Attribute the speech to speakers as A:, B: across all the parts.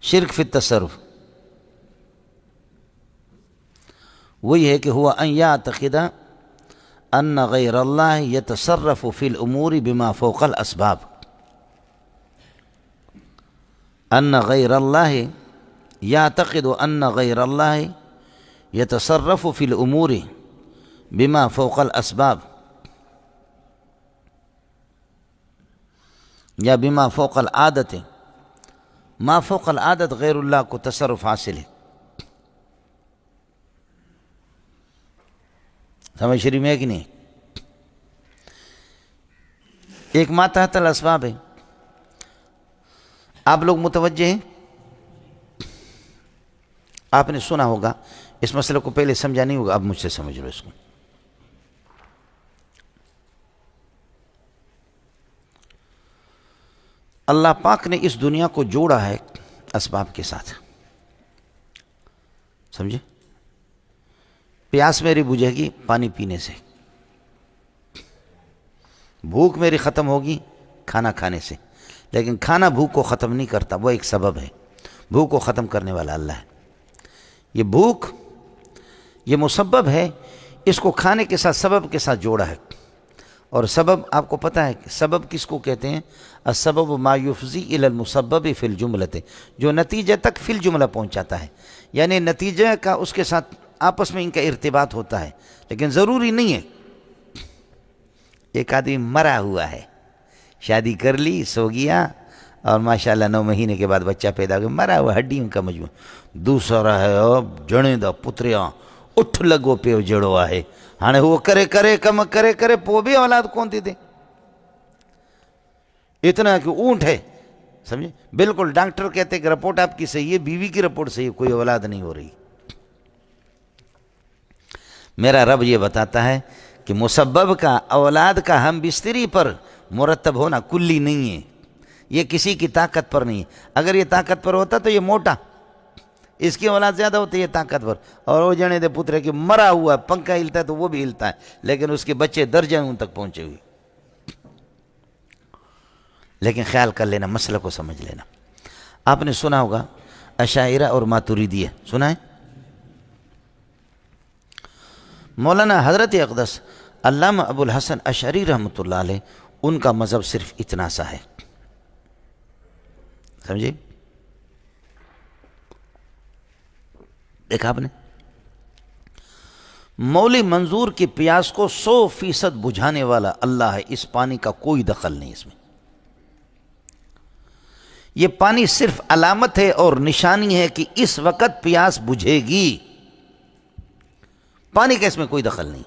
A: شرک فی التصرف وہی ہے کہ ہوا ان یعتقد ان غیر اللہ یتصرف فی الامور بما فوق الاسباب، ان غیر اللہ یعتقد ان غیر اللہ یتصرف فی الامور بما فوق الاسباب یا بما فوق العادت، ما فوق العادت غیر اللہ کو تصرف حاصل ہے. سمجھ شریف میں ہے کہ نہیں؟ ایک ما تحت الاسباب ہے. آپ لوگ متوجہ ہیں؟ آپ نے سنا ہوگا اس مسئلے کو، پہلے سمجھا نہیں ہوگا، اب مجھ سے سمجھ لو اس کو. اللہ پاک نے اس دنیا کو جوڑا ہے اسباب کے ساتھ، سمجھے؟ پیاس میری بجھے گی پانی پینے سے، بھوک میری ختم ہوگی کھانا کھانے سے، لیکن کھانا بھوک کو ختم نہیں کرتا، وہ ایک سبب ہے. بھوک کو ختم کرنے والا اللہ ہے. یہ بھوک یہ مسبب ہے، اس کو کھانے کے ساتھ سبب کے ساتھ جوڑا ہے. اور سبب آپ کو پتہ ہے کہ سبب کس کو کہتے ہیں؟ السبب ما یفضی الی المسبب فی الجملۃ، جو نتیجے تک فی الجملہ پہنچاتا ہے، یعنی نتیجہ کا اس کے ساتھ آپس میں ان کا ارتباط ہوتا ہے، لیکن ضروری نہیں ہے. ایک آدمی مرا ہوا ہے، شادی کر لی، سو گیا، اور ماشاءاللہ 9 مہینے کے بعد بچہ پیدا ہو گیا، مرا ہوا ہڈیوں کا مجموعہ. دوسرا ہے جڑیں دا پتریاں اٹھ لگو پیو جڑو ہے، ہانے وہ کرے کم کرے پو بھی اولاد کون تھی دے. اتنا کہ اونٹ ہے، سمجھے؟ بالکل ڈاکٹر کہتے ہیں کہ رپورٹ آپ کی صحیح ہے، بیوی کی رپورٹ صحیح ہے، کوئی اولاد نہیں ہو رہی. میرا رب یہ بتاتا ہے کہ مسبب کا اولاد کا ہم بستری پر مرتب ہونا کلی نہیں ہے، یہ کسی کی طاقت پر نہیں ہے. اگر یہ طاقت پر ہوتا تو یہ موٹا، اس کی اولاد زیادہ ہوتی ہے طاقتور، اور وہ جنے دے پترے کہ مرا ہوا ہے، پنکھا ہلتا ہے تو وہ بھی ہلتا ہے، لیکن اس کے بچے درجنوں تک پہنچے ہوئے. لیکن خیال کر لینا، مسئلہ کو سمجھ لینا. آپ نے سنا ہوگا اشاعرہ اور ماتریدیہ، سنا ہے؟ مولانا حضرت اقدس علامہ ابو الحسن اشعری رحمۃ اللہ علیہ، ان کا مذہب صرف اتنا سا ہے، سمجھے؟ دیکھا آپ نے، مولی منظور کی پیاس کو 100% بجھانے والا اللہ ہے، اس پانی کا کوئی دخل نہیں اس میں. یہ پانی صرف علامت ہے اور نشانی ہے کہ اس وقت پیاس بجھے گی، پانی کا اس میں کوئی دخل نہیں.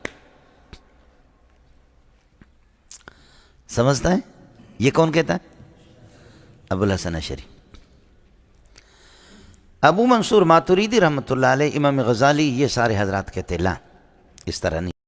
A: سمجھتا ہے؟ یہ کون کہتا ہے؟ ابو الحسن اشعری. ابو منصور ماتریدی رحمۃ اللہ علیہ، امام غزالی، یہ سارے حضرات کہتے لا، اس طرح نہیں.